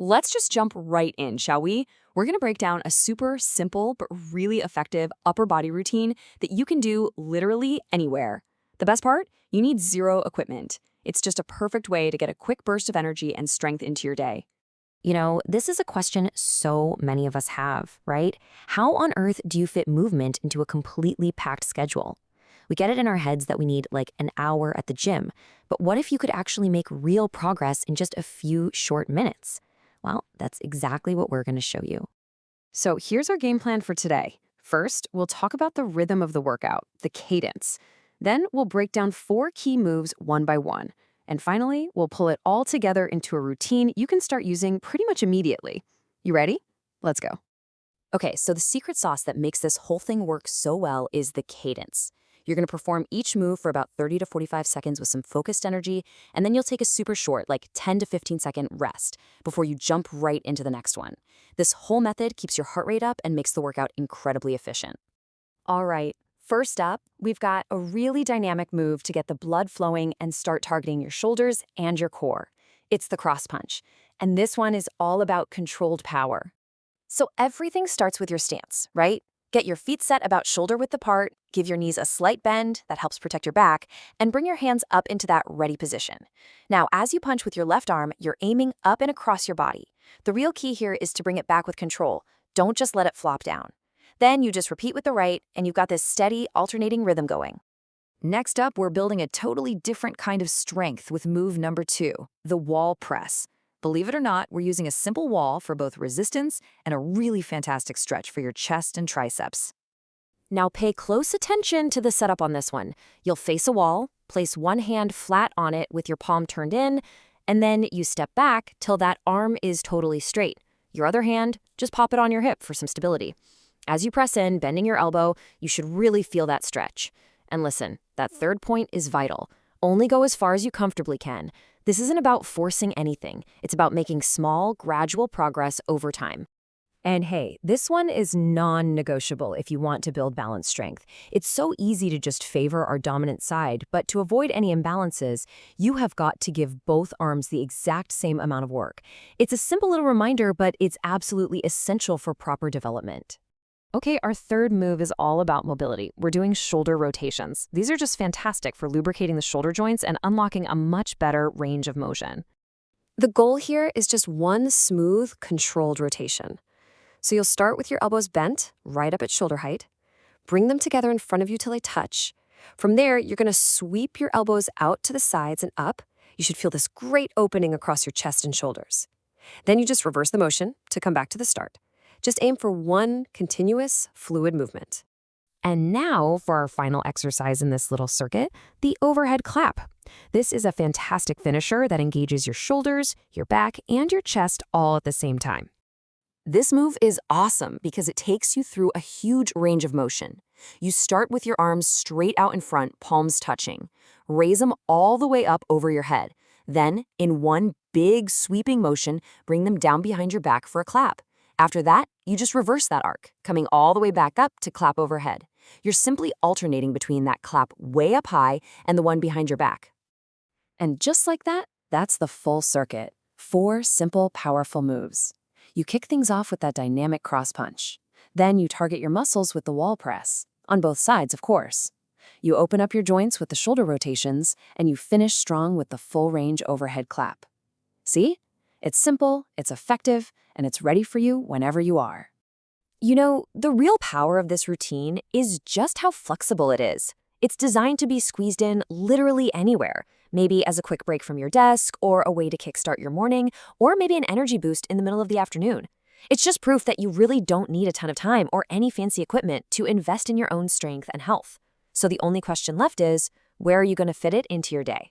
Let's just jump right in, shall we? We're going to break down a super simple but really effective upper body routine that you can do literally anywhere. The best part? You need zero equipment. It's just a perfect way to get a quick burst of energy and strength into your day. This is a question so many of us have, right? How on earth do you fit movement into a completely packed schedule? We get it in our heads that we need like an hour at the gym, but what if you could actually make real progress in just a few short minutes? Well, that's exactly what we're going to show you. So here's our game plan for today. First, we'll talk about the rhythm of the workout, the cadence. Then we'll break down 4 key moves one by one. And finally, we'll pull it all together into a routine you can start using pretty much immediately. You ready? Let's go. Okay, so the secret sauce that makes this whole thing work so well is the cadence. You're going to perform each move for about 30 to 45 seconds with some focused energy, and then you'll take a super short, like 10 to 15-second rest before you jump right into the next one. This whole method keeps your heart rate up and makes the workout incredibly efficient. All right, first up, we've got a really dynamic move to get the blood flowing and start targeting your shoulders and your core. It's the cross punch, and this one is all about controlled power. So everything starts with your stance, right? Get your feet set about shoulder width apart, give your knees a slight bend that helps protect your back, and bring your hands up into that ready position. Now, as you punch with your left arm, you're aiming up and across your body. The real key here is to bring it back with control. Don't just let it flop down. Then you just repeat with the right, and you've got this steady, alternating rhythm going. Next up, we're building a totally different kind of strength with move number 2, the wall press. Believe it or not, we're using a simple wall for both resistance and a really fantastic stretch for your chest and triceps. Now pay close attention to the setup on this one. You'll face a wall, place one hand flat on it with your palm turned in, and then you step back till that arm is totally straight. Your other hand, just pop it on your hip for some stability. As you press in, bending your elbow, you should really feel that stretch. And listen, that third point is vital. Only go as far as you comfortably can. This isn't about forcing anything. It's about making small, gradual progress over time. And hey, this one is non-negotiable if you want to build balanced strength. It's so easy to just favor our dominant side, but to avoid any imbalances, you have got to give both arms the exact same amount of work. It's a simple little reminder, but it's absolutely essential for proper development. Okay, our third move is all about mobility. We're doing shoulder rotations. These are just fantastic for lubricating the shoulder joints and unlocking a much better range of motion. The goal here is just one smooth, controlled rotation. So you'll start with your elbows bent, right up at shoulder height. Bring them together in front of you till they touch. From there, you're going to sweep your elbows out to the sides and up. You should feel this great opening across your chest and shoulders. Then you just reverse the motion to come back to the start. Just aim for one continuous, fluid movement. And now for our final exercise in this little circuit, the overhead clap. This is a fantastic finisher that engages your shoulders, your back, and your chest all at the same time. This move is awesome because it takes you through a huge range of motion. You start with your arms straight out in front, palms touching. Raise them all the way up over your head. Then, in one big sweeping motion, bring them down behind your back for a clap. After that, you just reverse that arc, coming all the way back up to clap overhead. You're simply alternating between that clap way up high and the one behind your back. And just like that, that's the full circuit. 4 simple, powerful moves. You kick things off with that dynamic cross punch. Then you target your muscles with the wall press, on both sides, of course. You open up your joints with the shoulder rotations, and you finish strong with the full range overhead clap. See? It's simple, it's effective, and it's ready for you whenever you are. The real power of this routine is just how flexible it is. It's designed to be squeezed in literally anywhere, maybe as a quick break from your desk, or a way to kickstart your morning, or maybe an energy boost in the middle of the afternoon. It's just proof that you really don't need a ton of time or any fancy equipment to invest in your own strength and health. So the only question left is, where are you going to fit it into your day?